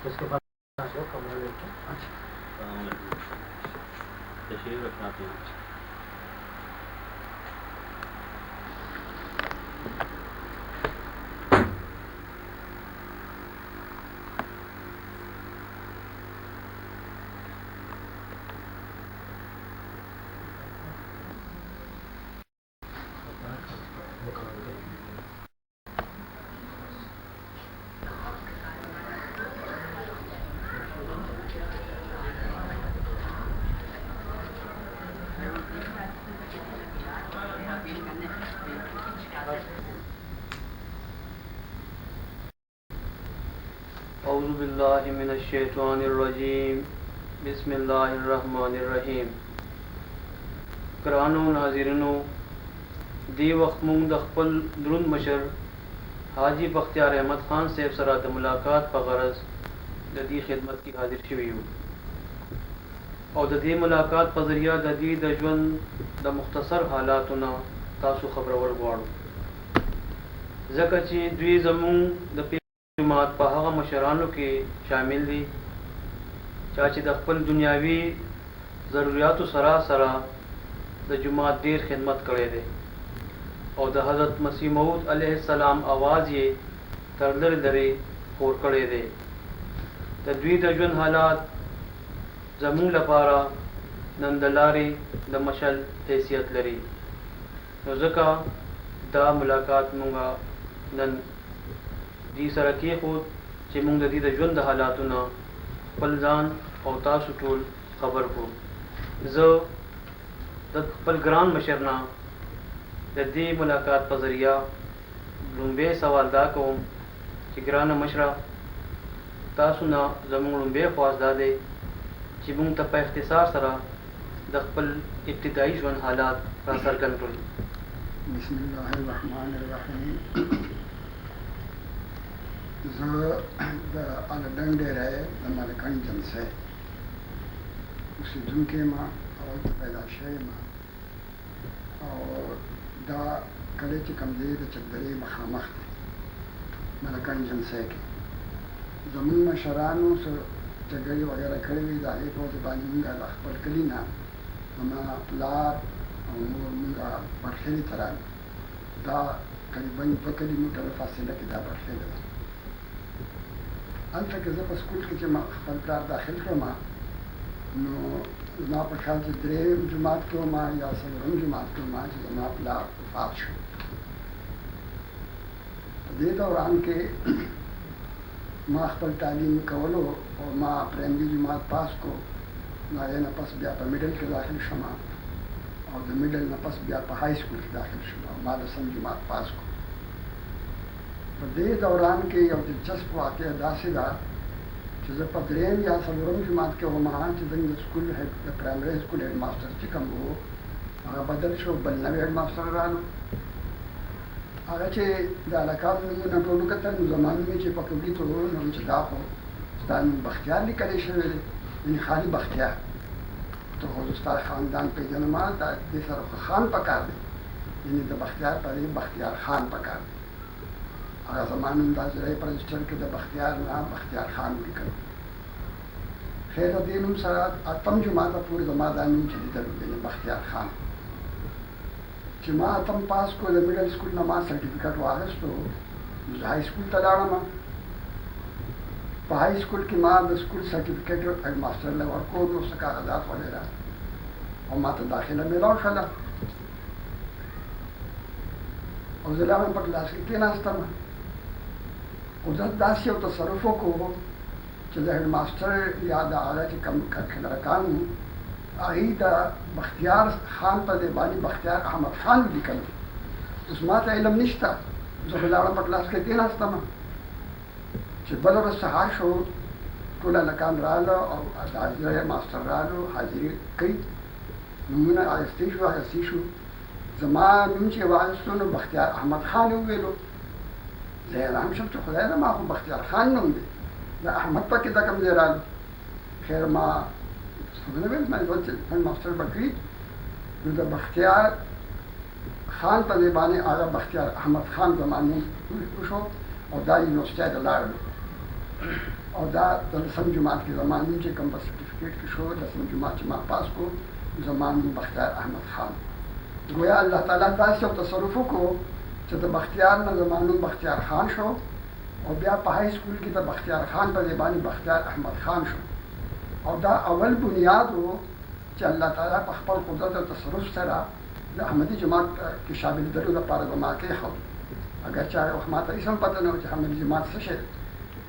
उसके बाद कमरा लेके तशरीफ रखवाते हैं। औज़ु बिल्लाहि मिनश्शैतानिर्रजीम बिस्मिल्लाहिर्रहमानिर्रहीम। करानो नाज़रीनो दी वक्त मूंग द खपल दरुंद मशर हाजी बख्तियार अहमद खान साहब सरा द मुलाकात पर गरज द दी खिदमत की हाजिर शुवी हूँ और द दी मुलाकात पर ज़रिया द दी द ژوند द मुख्तसर हालातुना तासु खबरवर गवाड़ो ज़का ची दुई ज़मूंग द जुमात पर हगा मशरानों के शामिल दी चाची द खपल दुनियावी ज़रूरियात सरा सरा द जुमात देर खिदमत करे दे और द हज़रत मसीह मऊद अलैहिस्सलाम आवाज़ ये तरदर दरे खोर करे दे द दुई द ژوند हालात ज़मूंग लपारा नंदलारी द मशल हैसियत लरी नो ज़का दा मुलाकात मूंगा नन दी सरा के खुद चे मूंग दी द ژوند द हालातुना खपल ज़ान और तासु टोल खबर को ज़ द खपल ग्रान मशरना द दी मुलाकात पर ज़रिया लुम्बे सवाल दा कोम ची ग्रान मशरा तासु ना ज़मूंग लुम्बे ख्वास दादे ची मूंग त पे इख्तिसार सरा द खपल इब्तिदाई ژوند हालात را सरगन करी। बिस्मिल्लाहिर्रहमानिर्रहीम। ज़ द अलडंडे रहे द मलकन जलसे उसी दुनके माँ और पैदा शे माँ और दा कले च कमज़ीर चदरे मखामख मलकन जलसे के ज़मीन में शरानों से जगह वगैरह खड़े हुई दा एक और ज़बानी मुंगा अखबर कलीना हमा प्लार और मुंगा बरखेली तरह दा करीबन 2 किलोमीटर फासले के दा बरखेली अंत के जब स्कूल के जमा खपलदार दाखिल को माँ नो ना पठाल से द्रेम जुमात को माँ या सलरम जुमात को माँ जो जमा प्लार पास दे दौरान के माँ खपल तालीम कवलो और माँ प्राइमरी जुमात पास को ना ये नपस बिया पर मिडिल के दाखिल शमा और द मिडिल नपस बिया पर हाई स्कूल के दाखिल शमा माँ दसम जुमात पास को दे दौरान के यह दिलचस्प वाक़ दासिदा जब पदरेम या सलरम जुमात के वो महा जब school head primary school head master ची कम वो अगर बदल शो बल्ला हेड मास्टर रानो अगर चे दालका में न टोलू कतर ज़मान में चे पकड़ी तो न चला हो स्तान बख्तियार निकले शवे यानी खाली बख्तियार तो खुदस्तार ख़ानदान पे जन्मा दा सर खान पकार दे यानी द बख्तियार पर बख्तियार खान पकार दे अगर ज़मान अंदाज रहे पर रजिस्टर के द बख्तियार ना बख्तियार खान भी करो खैर दिन सरा अतम जुमाता पूरे जमादानी चली दर बख्तियार खान जुमा अतम पास को मिडिल स्कूल नमाज सर्टिफिकेट वागस तो हाई स्कूल तलाड़ा माँ हाई स्कूल की माँ स्कूल सर्टिफिकेट हेड मास्टर ले और को उसका कागजात वगैरह और माँ तो दाखिला मिला फला और जिला में पर क्लास के नाश्ता में कुदरत दासी और तसरुफों को चले हेड मास्टर याद आ रहा कि कम लड़कान आई दा बख्तियार खान पर देवानी बख्तियार अहमद खान भी कल उसमात इलम निश्ता जो खिलाड़ा पर क्लास के नाश्ता में बल बस हाश हो टोला लकान रालो और हाजिर मास्टर रालो हाजिरी कई नमूना आयस्तीशु जमान नुंची वास्तु न बख्तियार अहमद खान हुए लो ज़हराम शब तो खुदा ना माँ को बख्तियार खान नूंगे ना अहमद पर कितना कम दे रहा खैर माँ सुनने में मैं मास्टर बकरी जो बख्तियार खान पर देबाने आगा बख्तियार अहमद खान जमाने खुश हो और दाई यूनिवर्सिटी लाड़ लो او دا د لسم جماعت کې زما نوم چې کوم په سرټیفیکیټ کې شو لسم جماعت چې ما پاس کو زما نوم بختیار احمد خان. گویا الله تعالی داسې یو تصرف وکړو چې د بختیار نه زما نوم بختیار خان شو او بیا په های سکول کې د بختیار خان په ځای باندې بختیار احمد خان شو. او دا اول بنیاد و چې الله تعالی په خپل قدرت او تصرف سره د احمدي جماعت کې شامل درو لپاره زما کېښود. اگر چا وخت ما ته هېڅ هم پته نه و چې احمدي جماعت څه شی،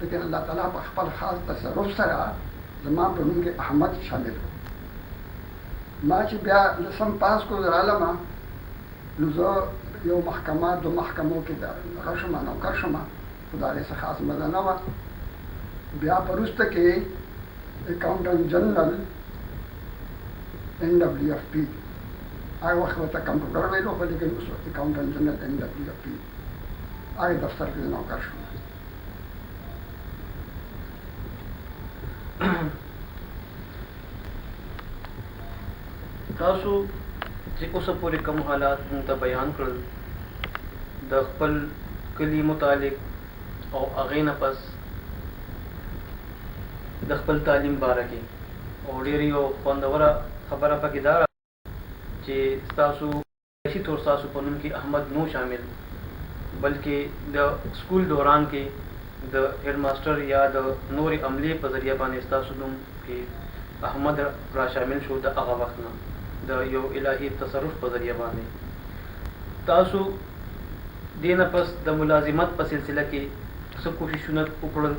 لیکن الله تعالی په خپل خاص تصرف سره زما په نوم کې احمد شامل و. ما چې بیا لسم پاس کو رالمه نو زه یو محکمه دو محکمو کې دغه شوم نوکر شوم، خو د هغې څه خاص مزه نه وه. بیا په وروسته کې اکاونټنټ جنرل NWFP هغه وخت ورته کمپیوټر ویلو، خو لیکن اوس اکاونټنټ جنرل NWFP هغې دفتر کې نوکر شوم. تاسو چې اوسه پورې کوم حالات موږ ته بیان کړل د خپل کلي متعلق او هغې نه پس د خپل تعلیم باره کې، او ډېر یو خوندوره خبره پکې دا چې ستاسو معاشي طور ستاسو په نوم کې احمد نو شامل، بلکې د سکول دوران کې د هیډ ماسټر یا د نورې عملې په ذریعه باندې ستاسو نوم کې احمد را شامل شو. د هغه وخت نه د یو الهي تصرف په ذریعه باندې تاسو دې نه پس د ملازمت په سلسله کې څه کوششونه وکړل،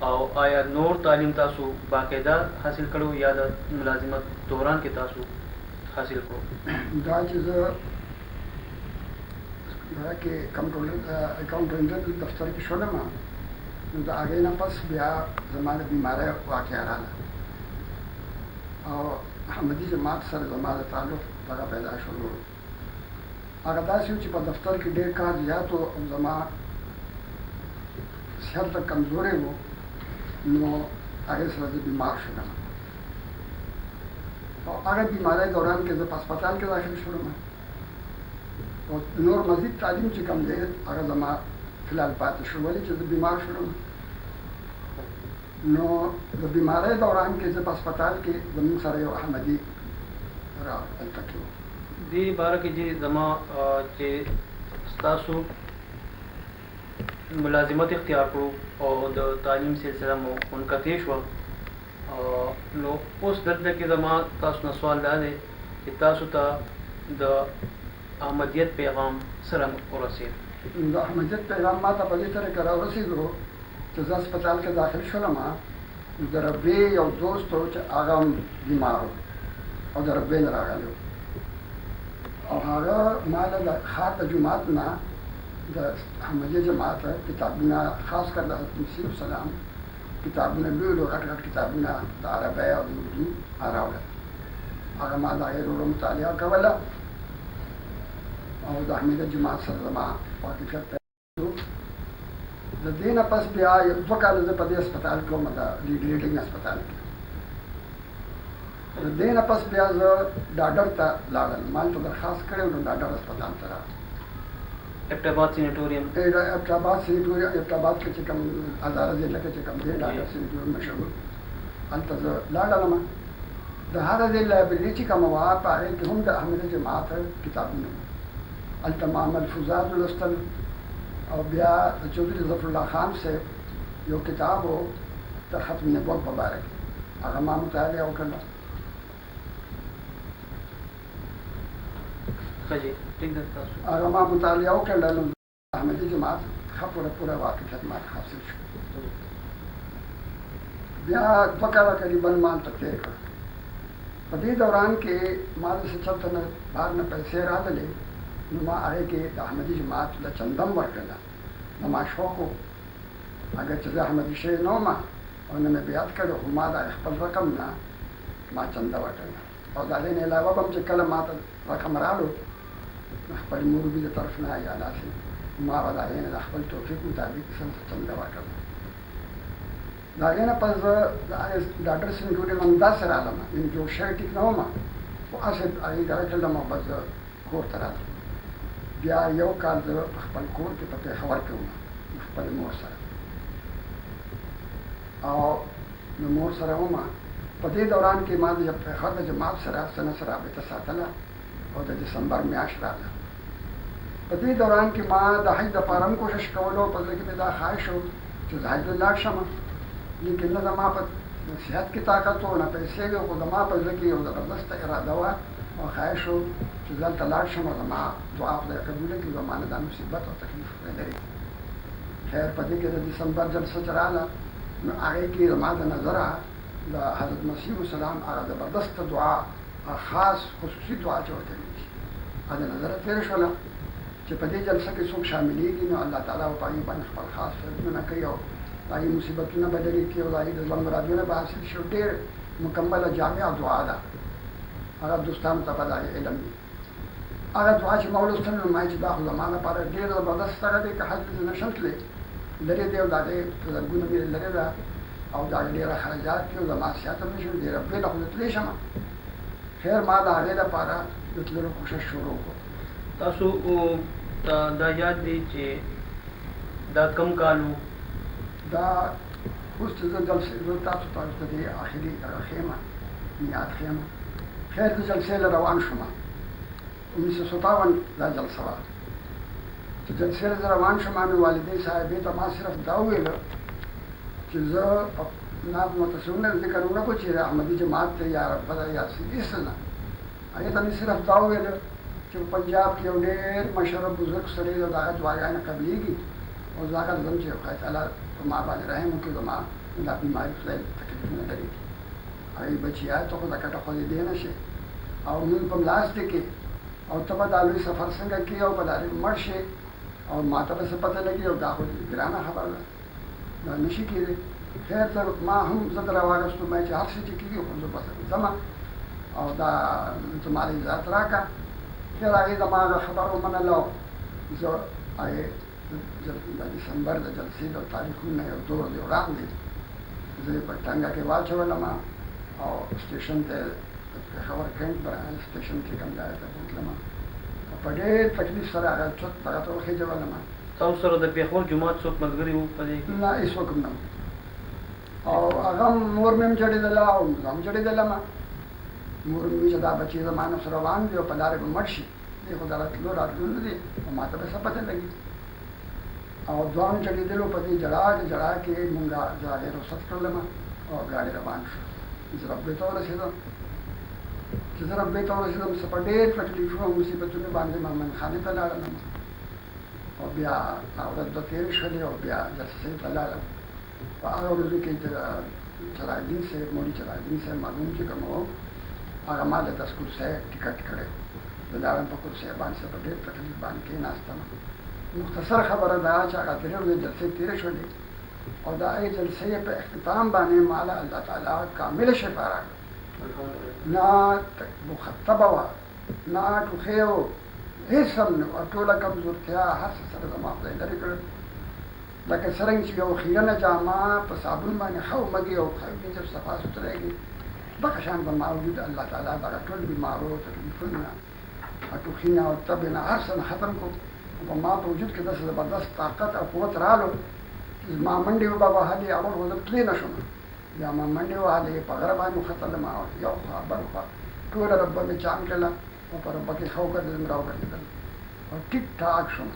او آیا نور تعلیم تاسو باقاعده حاصل کړو یا د ملازمت دوران کې تاسو حاصل کړو؟ دا چې زه دا کې اکاونټنټ دفتر کې شولم نو د هغې نه پس بیا زما د بیمارۍ واقعه راغله او احمدي جماعت سره زما د تعلق دغه پیدا شولو. هغه داسې و چې په دفتر کې ډېر کار زیات و او زما صحت لږ کمزوری و، نو هغې سره زه بیمار شولم او هغه بیمارۍ دوران کې زه په هسپتال کې داخل شولم او نور مزید تعلیم چې کوم دی هغه زما فلحال پاتې شو، ولې چې زه بیمار شولم. نو د بیمارۍ دوران کې زه په هسپتال کې زموږ سره یو احمدي هلته کې و. دې باره کې چې زما چې ستاسو ملازمت اختیار کړو او د تعلیم سلسله مو منقطع شوه، نو اوس دلته کې زما تاسو نه سوال دا دی چې تاسو ته د احمدیت پیغام څرنګه ورسېد؟ د احمدیت پیغام ما ته په دې طریقه راورسېدو چې زه هسپتال کې داخل شولم، نو د ربې یو دوست و چې هغه هم بیمار و او د ربې نه راغلی و او هغه ما له د ښار د جومات نه د احمدیه جماعت کتابونه خاص کر د حضرت مسیح السلام کتابونه لوی لوی غټ غټ کتابونه د عربۍ او د اردو راوړل. هغه ما د هغې ورو مطالعه کوله او د احمدیه جماعت سره زما واقفیت پیدا شو. د دې نه پس بیا 2 کاله زه په دې هسپتال کې وم، د لیډینګ هسپتال کې. د دې نه پس بیا زه ډاکټر ته لاړم، ما هلته درخواست کړی و، نو ډاکټر هسپتال ته راغلم. ابټاباد سینیټوریم ابټاباد کې چې کوم هزاره ضلع کې چې کوم دی ډاکټر سینیټوریم مشهور، هلته زه لاړم. د هغه ځای لایبرري چې کومه وه په هغې کې هم د احمدیه جماعت کتابونه وو، هلته ما ملفوظات ولوستل او بیا د چودھری ظفر الله خان صاحب یو کتاب و د ختم نبوت په باره کې، هغه ما مطالعه وکړله. هغه ما مطالعه وکړله، نو احمدي جماعت ښه پوره واقفیت ما حاصل شو. بیا 2 کاله قریبا ما هلته تېر کړ. په دې دوران کې ما د څه چلته نه بهر نه پیسې راغلې، نو ما هغې کې د احمدي جماعت له چندم ورکړله. نو ما شوق و اگر چې زه احمدي شوی نه وم او نه مې بیعت کړی، خو ما د خپل رقم نه ما چنده ورکړله او د هغې نه علاوه به هم چې کله ما ته رقم رالو خپل موربي د طرف نه یا داسې ما به د هغې نه د خپل توفیق مطابق څه چنده ورکړله. د هغې نه پس زه د ډاکټر سینیټوریم همداسې رالم، یعنې جوړ شوی ټیک نه وم، خو هسې هغې ډاره کړلم او بس زه کور ته راتلم. بیا 1 کال زه په خپل کور کې په پېښور کې وم خپلې مور سره. او د مور سره ومه په دې دوران کې ما د پېښور د جماعت سره رابطه ساتله او د دسمبر میاشت راغله. په دې دوران کې ما د حج دپاره هم کوشش کولو، په زړه کې مې دا خواهش و چې زه حج ته لاړ شم، لیکن نه زما په صحت کې طاقت و نه پیسې وې، خو زما په زړه کې یو زبردسته اراده وه او خواهش و چې زه هلته لاړ شم او زما دعا خدای قبوله کړي، زما نه دا مصیبت او تکلیف نه لري. خیر په دې کې د دسمبر جلسه چې راغله نو هغې کې زما د نظره د حضرت مسیح السلام هغه زبردسته دعا، خاص خصوصي دعا چې ورته ویل شي، هغه د نظره تېره شوله چې په دې جلسه کې څوک شاملېږي نو الله تعالی به په هغې باندې خپل خاص فضلونه کوي او د هغې مصیبتونه به لرې کړي او د هغې د ژوند مرادونه به حاصل شي. ډېر مکمله جامعه دعا ده، هغه دوستانو ته به د هغې علم وي. هغه دعا چې ما ولوستل نو ما چې دا خو زما لپاره ډېر زبردست هغه دی، که حج ته زه نشم تللی، لرې دی او د هغې زرګونه میله لرې ده او د هغې ډېره خرجات دي او زما صحت هم نشم ډېره بېله خو زه تللی شم. خیر ما د هغې لپاره د تللو کوشش شروع کړو. تاسو دا یاد دی چې دا کم کالو دا اوس چې زه جلسې زه تاسو ته د دې آخري خیمه میاد خیمه خیر د جلسې له روان شوم. 1957 دا جلسه وه چې جلسې له روان شوم نو والدې صاحبې ته ما صرف دا وویل چې زه ناب متصلونه ذکر ونه کړو چې احمدي جماعت ته یا ربدا یا سیدیس نه، هغې ته مې صرف دا وویل چې په پنجاب کې یو ډېر مشهور بزرګ سړی دی، د هغه دعاګانې قبلېږي او زه هغه ځم چې خدای تعالی په ما باندې رحم وکړي، زما دا بیماري خدای تکلیفونه لري. هغې بچیا ته خو د کټه خوځېدی نه شي او مونږ په لاس دی کې او ته به دا لوی سفر څنګه کړي او په دارې مړ شي او ما ته به څه پته لګي او دا خو ګرانه خبره ده، دا نه شي کېدی. خیر ته ما هم زه در راواغېستو، ما چې هر څه چې کېږي خو زه بس ځمه او دا زما له اجازت راکړه. خیر هغې زما هغه خبره ومنله او زه هغې د دسمبر د جلسې د تاریخونه یو دور دی وړاندې زه یې په ټنګه کې واچولم او سټېشن ته د پېښور کیمپ سټېشن کې کوم ځای ته بوتلم او په ډېر تکلیف سره هغه چوت دغه ته وخېجولم. تاسو سره د پېښور جومات څوک ملګري وو په دې کې؟ نه هېڅوک هم نه و او هغه مور مې هم جړېدله او زه هم جړېدلم. مور مې وي چې دا بچی زما نه سره روان دي او په لارې به مړ شي، دی خو دغه تلو راتلو نه دي او ما ته به څه پته لګي. او دواړو جړېدلو په دې جړا کې مونږ زه هغې رخصت کړلم او ګاډي روان شو. زه ربې ته ورسېدم. چې زه ربې ته ورسېدم څه په ډېر تکلیفونو او مصیبتونو باندې مامن خانې ته لاړم او بیا هغه ورځ دوه تېرې شولې او بیا جلسې ته لاړم. په هغه ورځو کې چراغدین صاحب مولوي چراغدین صاحب مرحوم چې کوم و هغه ما د 10 کرسۍ ټکټ کړی، زه لاړم په کرسۍ باندې په ډېر تکلیف باندې کېناستم. مختصر خبره دا چې هغه درې ورځې جلسې تېرې شولې او د هغې جلسې په اختتام باندې ماله الله تعالی کامله شفا راکړه. نه مخطبه وه نه ټوخی و، هېڅ هم نه وه، ټوله کمزورتیا هر څه سره زما خدای لرې کړل. لکه څرنګه چې یو خیرنه جامه په صابون باندې ښه ومږي او ښه جب صفا سوترېږي، دغه شان به موجود الله تعالی دغه ټول بیمارو تکلیفونه ټوخي نه او تبې نه هر څه نه ختم کړو. په ما په وجود کې داسې زبردست طاقت او قوت رالو چې زما منډې به وهلې، اول خو زه تللی نه شوم، بیا ما منډې وهلې، په غره باندې وختلم او یو خوا بل خوا ټوله ربه مې چام کړله او په ربه کې ښه وګرځېدم راوګرځېدم او ټیک ټاک شوم.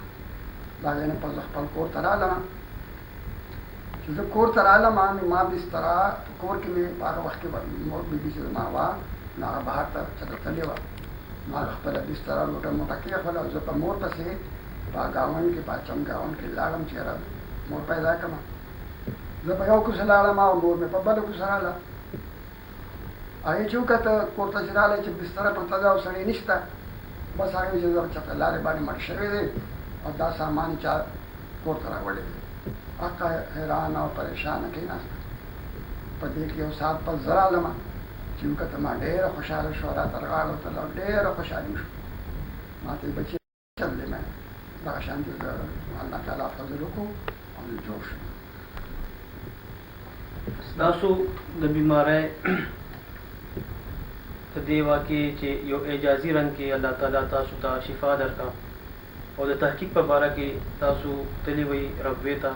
د هغې نه پس زه خپل کور ته رالم. چې زه کور ته رالم نو ما بستره په کور کې مې په هغه وخت کې مور بیبي چې زما وه نو هغه بهر ته چته تللې وه، ما خپله بستره لوټه موټه کېښوله او زه په مور پسې په ګاونډ کې په اچم ګاونډ کې لاړم چې یاره مور پیدا کړم. زه په یو کوڅه لاړم او مور مې په بله کوڅه راله. هغې چې وکته کور ته چې رالی چې بستره پرته ده او سړی نشته، بس هغې چې زه چېرته لارې باندې مړ شوی دی او دا سامان چا کور ته راوړی دی. هغه حیران او پریشانه کېناسته. په دې کې یو ساعت پس زه رالم چې وکته ما ډېره خوشحاله شوه، راته غاړه وتله او ډېره خوشحالي شو. ما ته یې بچې چللی مې دغه شانتې زه الله تعالی فضل وکړو او زه جوړ شوم. ستاسو د بیمارۍ په دې واقع چې یو اعجازي رنګ کې الله تعالی تاسو ته شفا درکړه او د تحقیق په باره کې تاسو تللی وئ ربوې ته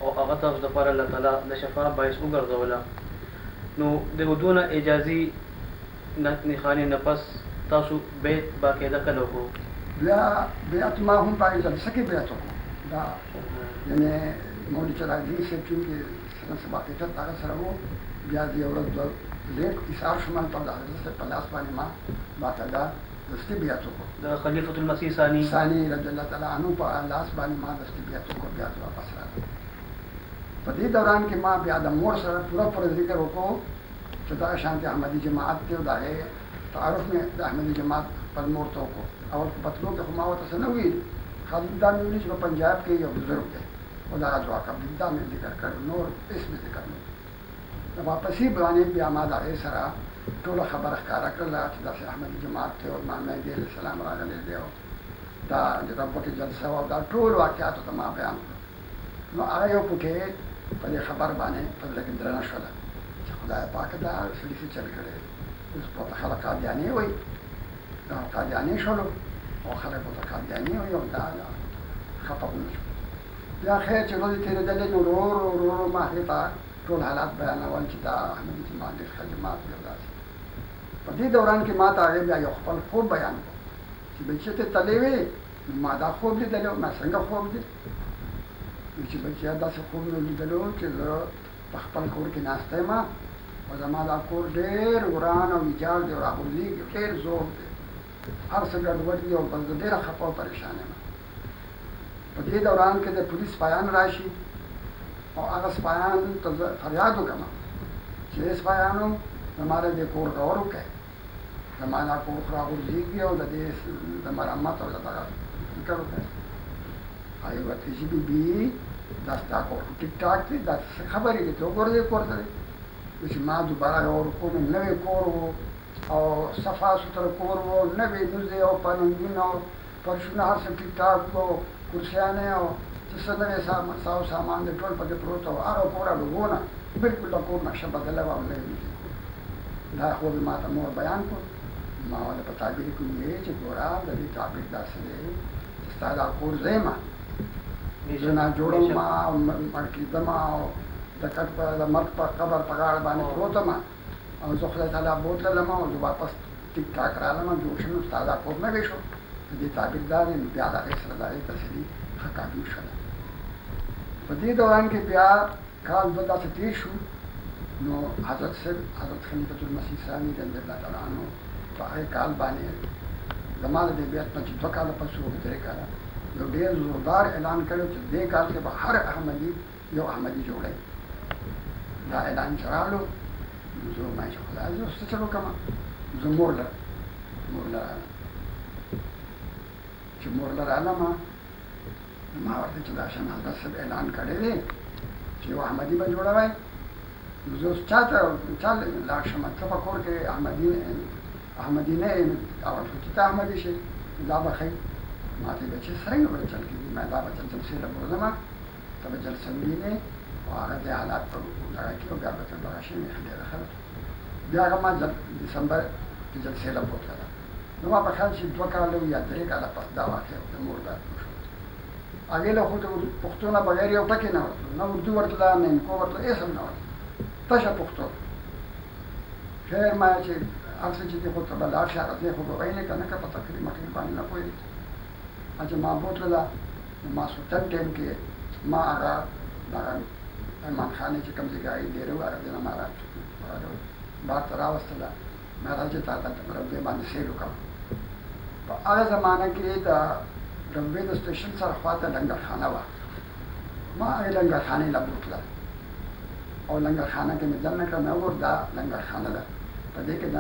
او هغه تاسو د پر الله تعالی د شفاعت باعث وګرځوله نو د ودونه اجازي نه خاني نه پس تاسو بیت باقاعده کلو کو بیا بیعت ما هم پای جلسه کې بیعت وکړو دا یعنی مولوی چراغدین صاحب چونکې سره څه واقعیت هغه سره وو بیا دې ورځ د لیک ایثار شمال په حضرت صاحب په لاس باندې ما باقاعده دستي بیعت وکړو د خلیفۃ المسیح ثانی رضی الله تعالی عنہ په لاس باندې ما دستي بیعت وکړو بیا واپس راغلم په دې دوران کې ما بیا د مور سره پوره ذکر وکړو چې دا شانتي احمدي جماعت ته دا تعارف مې د احمدي جماعت پر مور ته وکړو اول په پتلو کې خو ما ورته څه نه ویل خالد دا مې ویلي چې په پنجاب کې یو بزرګ دی او د هغه ځواک دا مې ذکر کړ نور هېڅ مې ذکر نه د واپسي باندې بیا ما د هغې سره ټوله خبره ښکاره کړله چې داسې احمدي جماعت دی او امام مهدي علیه السلام راغلی دی او دا د ربوټې جلسه وه او دا ټول واقعاتو ته ما بیان کړو نو هغه یو پوټې په دې خبر باندې په زړه کې درنه شوله چې خدای پاک دا سړي څه چل کړی اوس ورته خلک قادیاني وایي دا قادیاني شولو او خلک ورته قادیاني وایي او دا خفه ونه شو بیا خیر چې ورځې تېرېدلې نو ورو ورو ما هغې ته ټول حالات بیانول چې دا احمدي جماعت ډېر ښه جماعت دی او داسې په دې دوران کې ما ته هغې بیا یو خپل خوب بیان کړو چې بچیه ته تللی وې نو ما دا خوب لیدلی او ما څنګه خوب دی چې بچیا داسې خوب مې لیدلو چې زه په خپل کور کې ناسته یم او زما دا کور ډېر وران او ویجاړ دی او راغورځېږي ډېر زوړ دی هر څه ګډوډ دي او بس زه ډېره خفه او پریشان یم په دې دوران کې د پولیس سپایان راشي او هغه سپایان ته زه فریاد وکړم چې سپایانو زما د دې کور غور وکړئ زما دا کور خو راغورځېږي او د دې د مرمت او د دغه فکر وکړئ هغې ورته چې بي دا ستا کور ټیک ټاک دی دا څه خبرې دي ته وګوره دې کور ته دی چې ما دوباره غور وکړو نوی کور و او صفا سوتره کور و نوې دوزې او پلنګونه او فرشونه هر څه ټیک ټاک و کرسیانې او چې څه نوې ساو سامان دی ټول پکې پروت و هغه کور ډوبونه بلکل د کور نقشه بدله وه او نوې دا خوب ما ته مور بیان کړو ما ورته په تعبیر کې وویل چې ګوره د دې تعبیر داسې دی چې ستا دا کور ځای ما زه ناجوړه ما او مړ کېدم او د کټ په د مرګ په قبر په غاړه باندې پروت یم او زه خدای تعالی بوتللم او زه واپس ټیک ټاک رالم جوړ شوم ستا دا کور نوی شو د دې تعبیر دا دی نو بیا د هغې سره د هغې تسلي ښه کافي شوله په دې دوران کې بیا کال دوه داسې تېر شو نو حضرت صاحب حضرت خلیفۃ المسیح ثانی رضی الله تعالی عنہ په هغې کال باندې زما د دې بیعت نه چې 2 کاله پس وو 3 کاله یو ډېر زوردار اعلان کړی چې دې کال کې به هر احمدي یو احمدي جوړی دا اعلان چې راغلو نو زه ما چې خدای زه اوس څه چل وکړم زه مور له رالم چې مور له رالم ما ورته چې دا شان حضرت صاحب اعلان کړی دی چې یو احمدي به جوړوی نو زه اوس چا لاړ شم ته په کور کې احمدي نه یم اول خو چې ته احمدي شې دا به ښه ما ته به چې څرنګه به چل کېږي ما دا به جلسې له بوځم ته به جلسه ووینې او هغه دې حالات په دغه کې او بیا به ته دغه شي ډېره ښه ده بیا هغه ما دسمبر کې جلسې له بوتله نو ما په خیال چې 2 کاله یا 3 کاله پس دا واقع د مور دا شو هغې له خو د پښتو نه بغیر یو ټکي نه ورتلو نه اردو ورتله نه انکو ورتله هېڅ هم نه ورتله تشه پښتو خیر ما چې هر څه چې دې خو ته به لاړ شي هغه ځای خو به ویلې که نه که په تقریر مقریر باندې نه پوهېږي چې ما بوتله نو ما سوتن ټایم کې ما هغه دغه ایمان خانې چې کوم ځای کې هغې ډېره وه هغه ځای نه ما بار ته راوستله ما راځي تا ته ربوې باندې سیل وکړم په هغه زمانه کې د ربوې د سټیشن سره خواته لنګرخانه وه ما هغې لنګرخانې له بوتله او لنګرخانه کې مې دننه کړه مې وګور دا لنګرخانه ده په دې کې د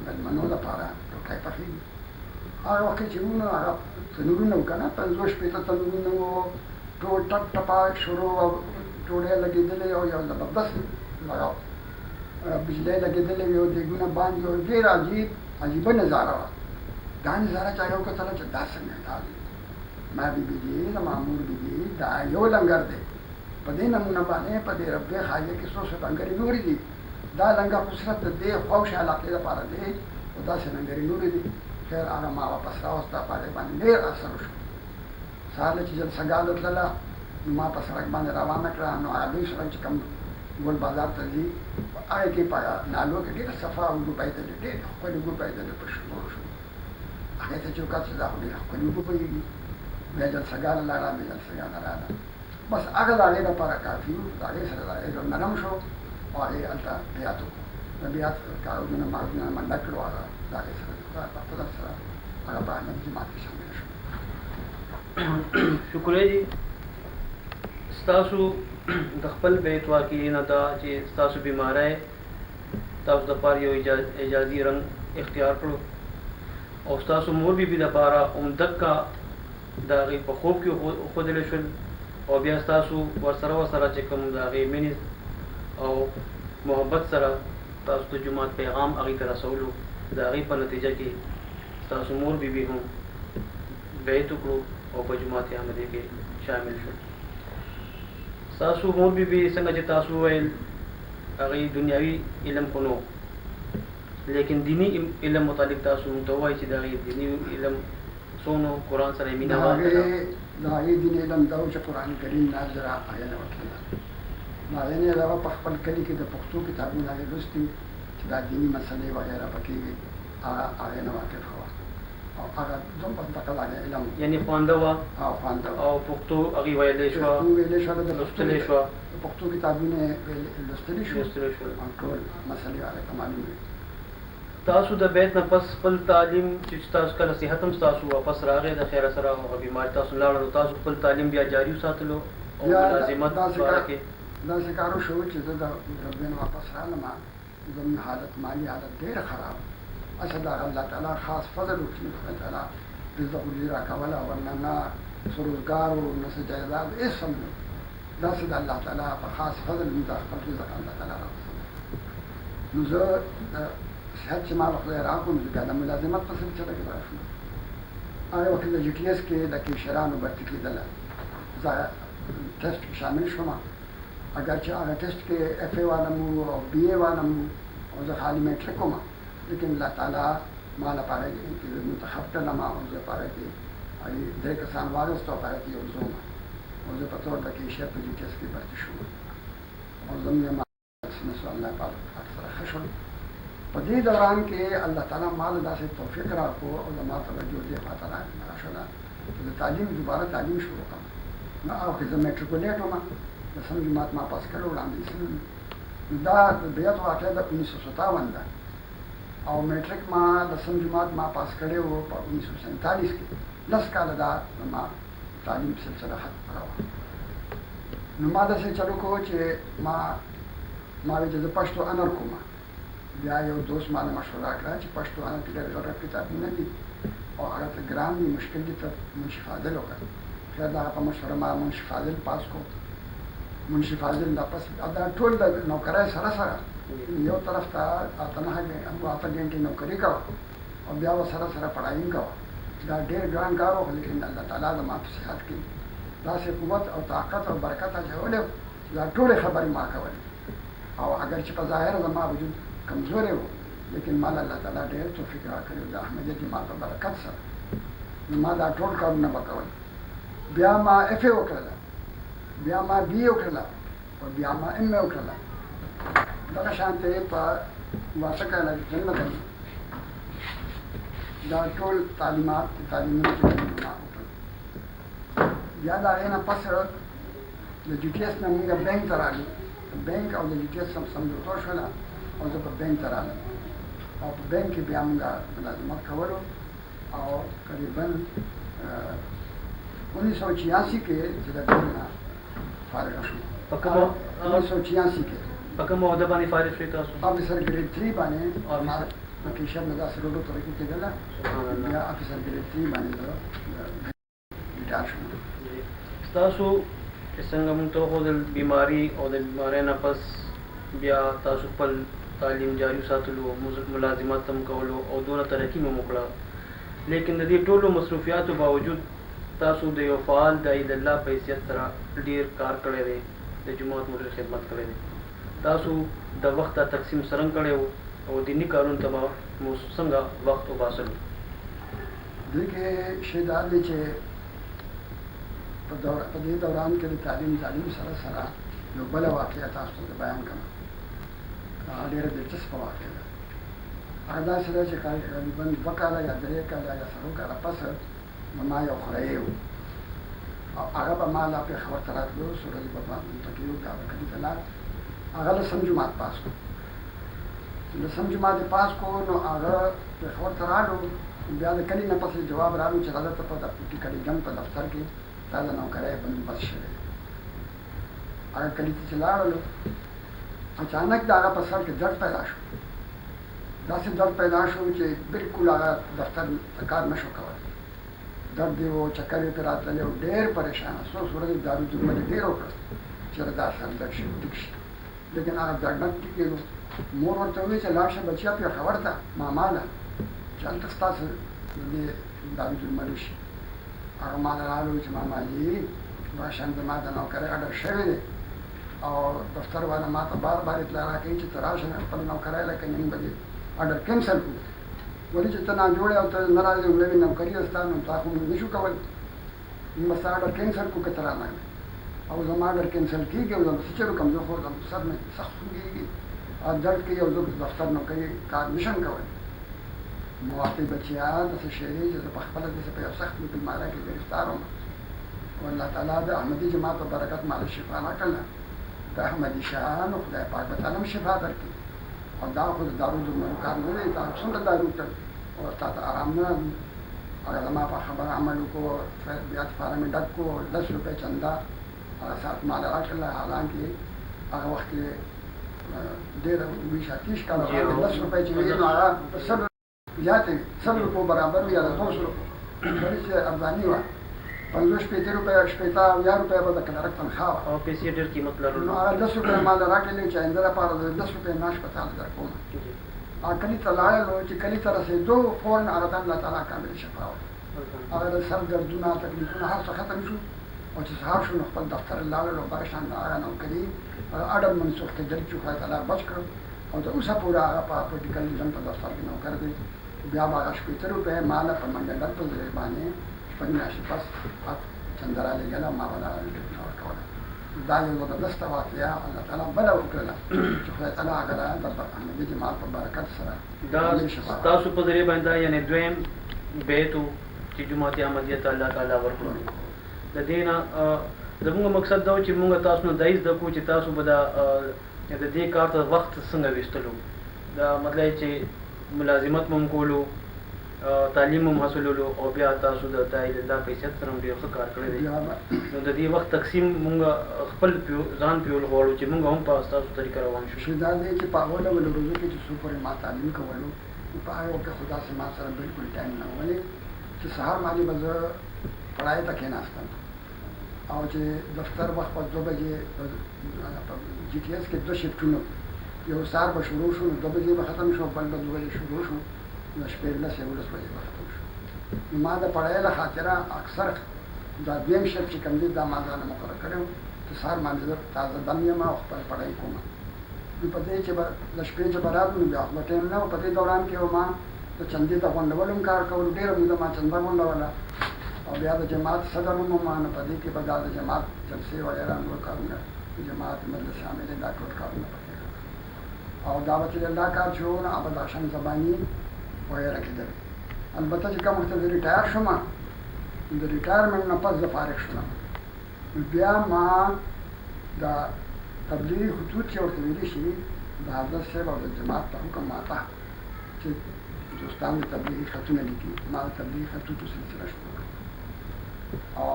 مېلمنو لپاره روټۍ پخېږي هغه وخت کې چې موږ هغه تنورونه وو که نه 50-60 تنورونه وو ټول ټپ ټپه شروع او ډوډۍ لګېدلې او یو زبردست بجلی لګېدلې وې او دیګونه باندې او ډېر عجیبه نظاره وه دا نظاره چا یو کتله چې دا څنګه دا ما بیبي دي زما مور بیبي دا یو لنګر دی په دې نمونه باندې په دې ربوې خاجه کې څو لنګرې نورې دي دا لنګر خو صرف د دې خوښ علاقې لپاره دی او داسې لنګرې نورې دي خیر هغه ما واپس راوسته په هغې باندې ډېر اثر وشو سهار له چې جلسهګاه ته تلله ما په سړک باندې روانه کړه. نو هغه لوی سړک چې کوم ګل بازار ته ځي هغې کې په نالو کې ډېره صفا اوبه پیدلې، ډېرې ښکلې اوبه پیدلې په شنو شو. هغې ته چې وکتل چې دا خو ډېره ښکلې اوبه بهېږي. بیا جلسهګانه لاړه، بیا جلسهګانه راغله. بس هغه د هغې لپاره کافي وو. د هغې سره د هغې زړه نرم شو او هغې هلته بیعت وکړو. د بیعت کاغذونه ماغذونه منډه کړو. هغه د هغې سره په خپله سره هغه په احمدي جماعت کې شامل شو. شکریہ جی. ستاسو د خپل بیت واقعي نه دا چې ستاسو بیماری تاسو دپاره یو اجازي رنګ اختیار کړو او ستاسو مور بیبي دپاره دکه د هغې په خوب کې وښودلی شول او بیا ستاسو ورسره چې کوم د هغې مینې او محبت سره تاسو د جومات پیغام هغې ته رسولو. د هغې په نتیجه کې ستاسو مور بیبي هم بیعت وکړو او په جومات احمدي کې شامل شو. ستاسو مور بیبي څنګه چې تاسو وویل هغې دنیاوي علم خو نو، لیکن دینی علم متعلق تاسو موږ ته ووایئ چې د هغې دیني علم څونه قرآن سره یې مینه وه. د هغې دیني علم دا و چې قرآن کریم نازله آیینه وکړله. نو آیینه یې هغه په خپل کلي کې د پښتو کتابونه هغې لوستي چې دا دیني مسلې وغیره پکې وي، هغه آیینه واقفه وه او هغه دومره دقل هغه علم یعنې خوانده وه او خوانده او پښتو هغې ویلی شوه، ویلی شوه، لوستلی شوه، د پښتو کتابونه لوستلی شو لوستلی شول او ټول مسلې هغې ته معلومې وي. تاسو د بیت نه پس خپل تعلیم چې تاسو کله صحت هم ستاسو واپس راغی د خیره سره او هغه بیماري تاسو لاړل، تاسو خپل تعلیم بیا جاري وساتلو او ملازمت باره کې داسې کار وشو چې زه د ربین واپس رالم. زموږ حالت مالي حالت ډېره خراب. اصل د الله تعالی خاص فضل وکړي. الله تعالی رزق روزي راکوله، ورنه نه څه روزګار و نه څه جایداد هېڅ هم نه. داسې د الله تعالی په خاص فضل موږ ته خپل رزق الله تعالی راوستلی. نو زه صحت چې ما به خدای راکړو نو زه بیا د ملازمت په سلسله کې راشم. هغه وخت د جي ټي ایس کې د کیشرانو برتي کېدله. زه ټسټ کې شامل شوم. اگر چې هغه ټسټ کې اف اے والم وو او بي اے والم وو او زه خالي میټرک وم، لیکن الله تعالی ما لپاره کې منتخب کړلم او زه پاره کې درې کسان واغېستو او پاره کې یو زه وم او زه په طور د کیشر په جي ټي ایس کې برتي شوم او زموږ نسو الله پاک سره ښه شول. په دې دوران کې الله تعالی ما له داسې توفیق راکړو او زما توجه دې خواته راشوله چې د تعلیم دوباره تعلیم شروع کړم. نو هغه وخت زه میټریکولیټ وم، دسم جماعت ما پاس کړی وړاندې سوم. نو دا د بیعت واقعه د 1957 ده او میټریک ما دسم جماعت ما پاس کړی و په 1947 کې. 10 کاله دا ما تعلیم سلسله ختم کړه. نو ما داسې چلو کوو چې ما وایي چې زه پښتو انر کوم. بیا یو دوست ما له مشوره کړه چې پښتو انر کې ډېر غټ کتابونه دي او هغه ته ګران دي، مشکل دي، ته منشي فاضل وکړه. خیر د هغه په مشوره ما منشي فاضل پاس کړو. منشي فاضل دا پس دا ټول د نوکرۍ سره یو طرف ته 8 غنټې نوکري کوه او بیا سره پړهایي کوه. دا ډېر ګران کار و، لیکن الله تعالی زما په صحت کې داسې قوت او طاقت او برکت اچولی چې دا ټولې خبرې ما کولې. او اگر چې په ظاهر زما وجود کمزوری و، لیکن ما الله تعالی ډېر توفیق راکړی د احمدیه جماعت په برکت سره. نو ما دا ټول کارونه به کول. بیا ما اف اے وکړله، بیا ما بي اے وکړله او بیا ما ام اے وکړله. دغه شانتې په واټه کاله جنت دا ټول تعلیمات تعلیمونه چې ما وکړل. بیا د هغې نه پس د جي ټي ایس نه موږ بینک ته راغلو. بینک او د جي ټي ایس سمجوتو شوله او زه په بینک ته رالم او په بینک کې بیا موږ ملازمت کولو او قریبا 1986 کې چې د بینک نه فارغ شوم. 1986 کې په کومه عہده باندې فارغ شوئ تاسو؟ افیسر ګریډ 3 باندې کیشر نه داسې روډو طریقې کېدله. بیا افیسر ګریډ 3 باندې زه ریټایر شوم. ستاسو چې څنګه موږ ته وښودل بیماري او د بیمارۍ نه پس بیا تاسو خپل تعلیم جاري وساتلو، ملازمت هم کولو او دونه ترقي مو وکړه، لیکن د دې ټولو مصروفیاتو باوجود تاسو د یو فعال داعی د الله په حیثیت سره ډېر کار کړی دی، د جومات مو ډېر خدمت کړی دی. تاسو د وخت تقسیم څرنګه کړی و او دیني کارونو ته به مو څنګه وخت وباسلو؟ دې کې شی دا دی چې په دې دوران کې د تعلیم سره سره یو بله واقعه تاسو ته بیان کړم. هغه ډېره دلچسپه واقعه ده. هغه داسې ده چې تقریبا 2 کاله یا 3 کاله یا 4 کاله پس ما یو خوری و او هغه به ما لا پېښور ته راتلو، څو ورځې به ما پکې یو دا کلي ته لاړ. هغه لسم جومات پاس کړو. چې لسم جومات یې پاس کړو نو هغه پېښور ته راغلو. بیا د کلي نه پسې جواب راغلو چې راځه ته په ټیکري جنګ په دفتر کې تا د نوکرۍ بندوبست شوی. هغه کلي ته چې لاړلو اچانک د هغه په سر کې درد پیدا شو. داسې درد پیدا شو چې بالکل هغه دفتر ته کار نه شو کولی. درد یې و، چکر یې پرې راتللی و، ډېر پریشانه. څو ورځې دارو درمل یې ډېر وکړل چې دا سر درد شي ټیک شي، لیکن هغه درد نه ټیکېدو. مور ورته وویل چې لاړ شه بچیا پېښور ته ماما له، چې هلته ستاسو د دې دارو درمل وشي. هغه ما له راغلو چې ماما جي راشن زما د نوکرۍ اډر شوی دی او دفتر والا ما ته بار بار اطلاع راکوي چې ته راشه خپل نوکرۍ لکه نن به دې اډر کینسل کړو. ولې چې ته ناجوړی او ته نه راځې ومړوې نوکري ده ستا، نو تا خو موږ نه شو کولی. موږ به ستا اډر کینسل کړو که ته رانغلې او زما اډر کینسل کېږي او زه به څه چل وکړم. زه خو سر مې سخت خوږېږي او درد کوي او زه دفتر نوکري کار نه شم کولی. نو واقعي بچیا داسې شی دی چې زه پخپله داسې په یو سخت بیمارۍ کې ګرفتار وم. او الله تعالی د احمدي جماعت په برکت ماله شفا راکړله. د احمدي شاه نو خدای پاک به تعالی هم شفا درکړي. او دا خو د دارو درملو کار نه دی. تا څومره دارو کړ او تا ته ارام نه راځي. هغه زما په خبره عمل وکړو. بیا چې فارم یې ډک کړو، 10 روپۍ چنده هغه ساعت ماله راکړله. حالانکې هغه وخت کې ډېره 20-30 کاله وړاندې 10 روپۍ چې وي نو هغه په 100 زیاتې 100 روپو برابر وي یا د 200 روپو بلې چې ارزاني وه. 50-60 روپۍ 80-90 روپۍ به د کلرک تنخواه وه او پیسې ډېر قیمت لرلو. نو هغه 10 روپۍ ما له راکړلې چې آینده لپاره د 10 روپۍ معاش په تاله درکوم. هغه کلي ته لاړلو چې کلي ته رسېدو فوراً هغه ته الله تعالی کامل شفا ورکړه. هغه د سر دردونه تکلیفونه هر څه ختم شو او چې سهار شو نو خپل دفتر لاړلو. برشان د هغه نوکري اډر منسوخ کېدل چې خدای تعالی بچ کړ او د اوسه پورې هغه په پولیټیکل ریزن په دفتر کې نوکر دی. بیا به هغه 80 روپۍ ماله په منډه ډک په ذریعې باندې شپږ میاشتې پس چنده رالېږله. ما به دغه ورکوله. دا یو زبردسته واقعه الله تعالی بله وکړله چې خدای تعالی هغه د احمدي جماعت په برکت سره دا ستاسو په ذریعه باندې یعنې دویم بیت و چې جماعت احمدیه ته الله تعالی ورکړو. د دې نه زموږ مقصد دا و چې موږ تاسو نه دا زده کړو چې تاسو به د دې کار ته وخت څنګه ویستلو. دا مطلب چې ملازمت مو هم کولو، تعلیم هم حاصلولو او بیا تاسو د الله په حیثیت سره هم ډېر ښه کار کړی دی. نو د دې وخت تقسیم موږ خپل ځان پیول غواړو چې موږ هم په ستاسو طریقه روان شو. چې دا دی چې په هغو ډول روزو کې چې څو پورې ما تعلیم کولو په هغو کې خو داسې ما سره بلکل ټایم نه و. ولې چې سهار مالې به زه پړایو ته کېناستم او چې دفتر وخت په 2 بجې په جي ټي ایس کې 2 شفټونه، یو سهار به شروع شو 2 بجې به ختم شو، بل به 2 بجې شروع شو، نو شپې 11 بجې به ختم شو. نو ما د پړایو له خاطره اکثر دا دویم شفټ چې کوم دی دا ما ځانه مقرر کړی و چې سهار مالې زه تازه دم یم او خپل پړای کوم. نو په دې چې به د شپې چې به راتلو نو بیا خو به ټایم نه و. په دې دوران کې ما د چندې ته غونډولو هم کار کولو. ډېره موده ما چنده غونډوله او بیا د جماعت صدر هم ما نو په دې کې به دا د جماعت جلسې وغیره نور کارونه د جماعت مجلس شامل دا ټول کارونه پکې او دا به چې دا کار شو نو ابد حشم زباني وغیره کېدل. البته چې کوم وخت زه ریټایر شوم د ریټایرمنټ نه پس زه فارغ شوم. بیا ما دا تبلیغي خطوط چې ورته ویلي شي د حضرت صاحب او د جماعت په حکم ماته چې دوستان د تبلیغي خطونه لیکي ما د تبلیغي خطوطو سلسله شروع کړه او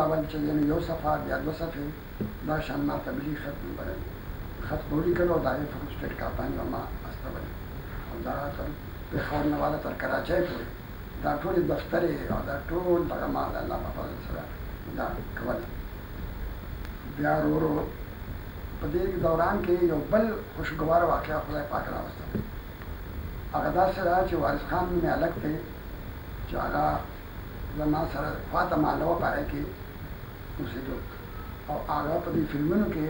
اول چې یو صفحه بیا 2 صفحې دا شان ما تبلیغي خط ولیکل او دا یې فرسټیټ کاپانی ما استول او دا تر پېښور نه والا تر کراچۍ پورې دا ټول دفتر او دا ټول دغه ما د الله په فضل سره دا کول. بیا ورو په دې دوران کې یو بل خوشګوار واقعه خدای پاک راوستل. هغه داسې را چې وارث خان مې الګ دی چې هغه زما سره خواته ماله وه په هغې کې اوسېدو او هغه په دې فلمونو کې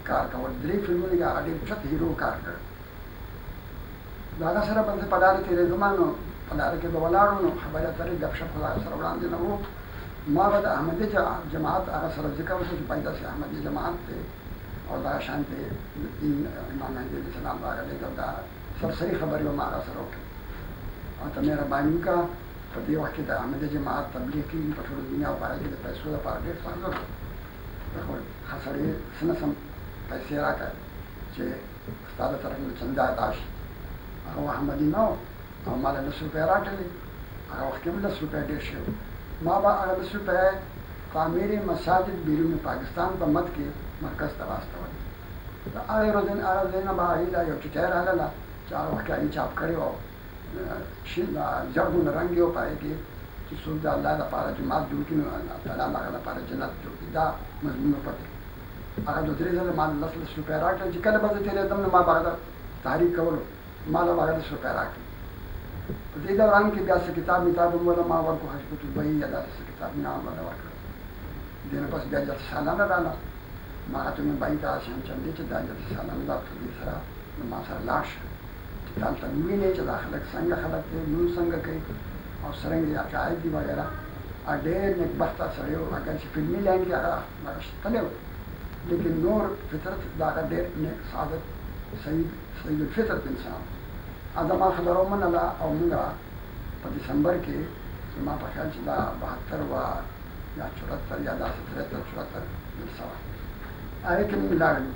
کار کول. 3 فلمونو کې هغه ډېر چت هیرو کار کړ. د هغه سره به زه په لارې تېرېدم نو په لاره کې به ولاړو نو خبرې اترې ګپ شپ خو هغه سره وړاندې نه و ما به د احمدي جماعت هغه سره ذکر وشو چې پیدا سي احمدي جماعت دی او دا شان دی د دین امام مهدي علیه السلام راغلی دا سرسري خبرې به ما هغه سره وکړې او ته مهرباني وکړه په دې وخت کې د احمدي جماعت تبلیغ کېږي په ټوله دنیا او هغه کې د پیسو لپاره ډېر ستونزه ده خو ښه سړی څه نه سم پیسې راکړه چې ستا د طرف نه چنده ادا شي هغه احمدي نه و او ما له 10 روپۍ راکړلې هغه وخت کې هم 10 روپۍ ډېر شوي ما به هغه 10 روپۍ تعمیر مساجد بیرون پاکستان په مد کې مرکز ته واستولې د هغې ورځې نه به هغې لا یو چټۍ راغله چې هغه وخت کې هغې چاپ کړې وه زرغون رنګ یې و په هغې کې چې څوک د الله لپاره جومات جوړ کړي نو الله تعالی د هغه لپاره جنت جوړ کړي دا مضمون پکې هغه 2-3 ځله ما 10 روپۍ راکړل چې کله به زه تېرېدم نو ما به هغه تحریک کولو ما له هغه 10 روپۍ راکړل په دې دوران کې بیا څه کتاب هم وله ما ورکړو حشمت البهي یا داسې څه کتاب مې هم وله ورکړل دې نه پس بیا جلسه سالانه راغله ما راته مې بهي ته هسې هم چندې چې دا جلسه سالانه ده په دې سره نو ما سره لاړ شه چې دلته ووینې چې دا خلک څنګه خلک دی لمونځ څنګه کوي او څرنګه عقاید دي وغیره ډېر نیکبخته سړی و اگر چې فلمي لاین کې هغه تللی و لیکن نور فطرت د هغه ډېر نیک سعادت سعید الفطرت انسان دا ما خبره ومنله او موږ په ډسمبر کې زما په خیال چې دا 72 وه یا 74 یا داسې 73-74 جلسه وه هغې کې موږ لاړلو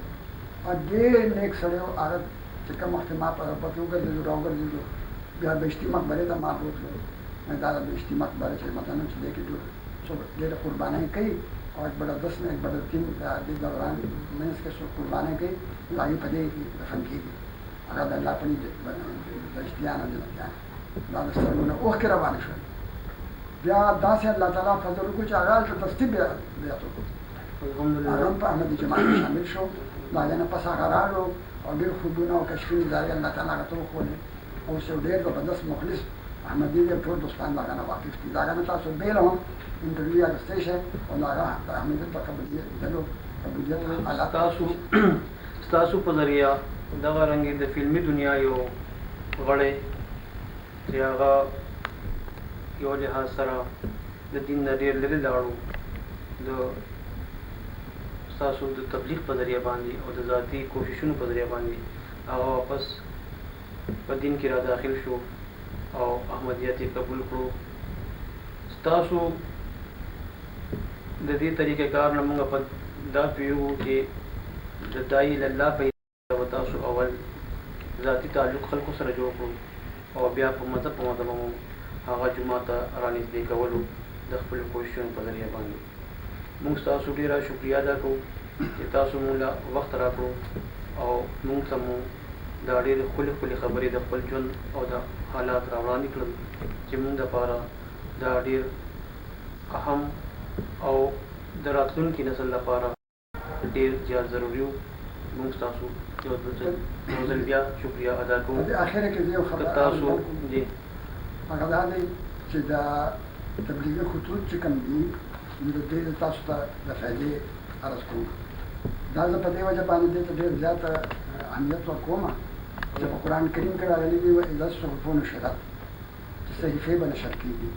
او ډېر نیک سړی و هغه چې کوم وخت ما په پکې وګرځېدو راوګرځېدو بیا بهشتي مقبرې ته ما بوتلو دا د بهشتي مقبره چې مثلا چې دی کې څوک ډېره قربانۍ کوي او 1/10 نه 1/3 د دې دوران منځ کې څوک قربانۍ کوي نو هغې په دې دفن کېږي هغه د الله په نوم بهشتیان او جنتیان دا د سترګو نه اوښکې روانې شوې بیا داسې الله تعالی فضل وکړو چې هغه هلته تصدیق بیعت وکړو هغه هم په احمدي جماعت کې شامل شو د هغې نه پس هغه راغلو او ډېر خوبونه او کشفي نظارې الله تعالی هغه ته وښولې اوس یو ډېر زبردست مخلص احمدي دی ټول دوستان د هغه نه واقف دي د هغه نه تاسو بیله هم انټرویو اخیستی شئ او د هغه د احمدي په قبولیت ستاسو په ذریعه دغه رنګې د فلمي دنیا یو غړی چې هغه یو لحاظ سره د دین نه ډېر لرې لاړو د ستاسو د تبلیغ په ذریعه باندې او د ذاتي کوششونو په ذریعه باندې هغه واپس په دین کې را داخل شو او احمدیت یې قبول کړو ستاسو د دې طریقې کار نه موږ په دا پوهېږو چې د داعي الله په تاسو اول ذاتي تعلق خلکو سره جوړ کړو او بیا په مذهب مو هغه جومات ته رانږدې کولو د خپلو کوششونو په ذریعه باندې موږ ستاسو ډېره شکریه ادا کوو چې تاسو موږ له وخت راکړو او موږ ته مو دا ډېرې ښکلې ښکلې خبرې د خپل ژوند او د حالات را وړاندې کړل چې موږ دپاره دا ډېر اهم او د راتلونکي نسل لپاره ډېر زیات ضروري و موږ ستاسو یو ځل بیا شکریه ادا کوو په اخره کې یو خبره تاسو جی هغه دا دی چې دا تبلیغي خطوط چې کوم دي نو د دې تاسو ته د فایدې عرض کوم دا زه په دې وجه باندې دې ته ډېر زیات اهمیت ورکوم چې په قرآن کریم کې راغلي دي واذا الصحف نشرت چې صحیفې به نشر کېږي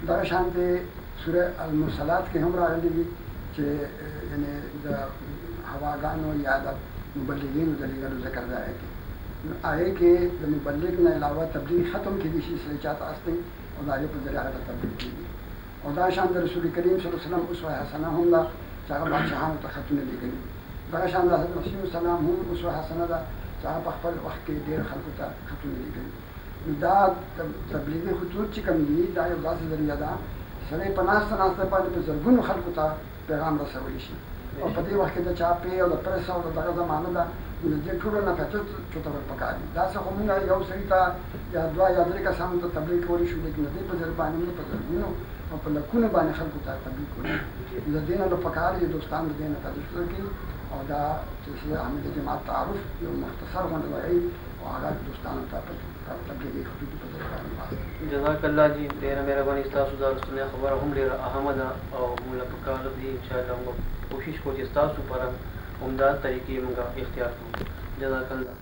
دغه شانتې سوره المرسلات کې هم راغلي دي چې یعنې د هواګانو یا د مبلغینو د لېږلو ذکر دی هغې کې نو هغې کې د مبلغ نه علاوه تبلیغ ختم کېدی شي سړی چاته استوي او د هغې په ذریعه هغه ته تبلیغ کېږي او دا شان د رسول کریم صلی الله علیه وسلم اسوه حسنه هم ده چې هغه بادشاهانو ته خطونه لیږلي دغه شان د حضرت مسیح السلام هم اسوه حسنه ده چې هغه په خپل وخت کې ډېر خلکو ته خطونه لیږلي نو دا تبلیغي خطوط چې کوم دي دا یو داسې ذریعه ده سړی په ناسته باندې په زرګونو خلکو ته پیغام رسولی شي او په دې وخت کې د چاپې او د پرس او د دغه زمانه ده نو د دې ټولو نه فیصل چوتول پکار دي داسې خو موږ یو سړي ته یا 2 یا 3 کسانو ته تبلیغ کولی شو لیکن د دې په ځای باندې موږ په زرګونو او په لکونو باندې خلکو ته تبلیغ کولی د دې نه پکار دي دوستان د دې نه تدریس وکړي او دا چې احمدي جماعت تعارف یو مختصر غونډه وایي او هغه دوستانو ته تبلیغي خطوط په ځای باندې جزاک الله جی ډېره مهرباني ستاسو دا رښتینې خبره هم ډېره اهمه ده او موږ له پکار دي انشاءالله موږ کوشش کوو چې ستاسو لپاره عمده طریقې موږ اختیار کړو جزاک الله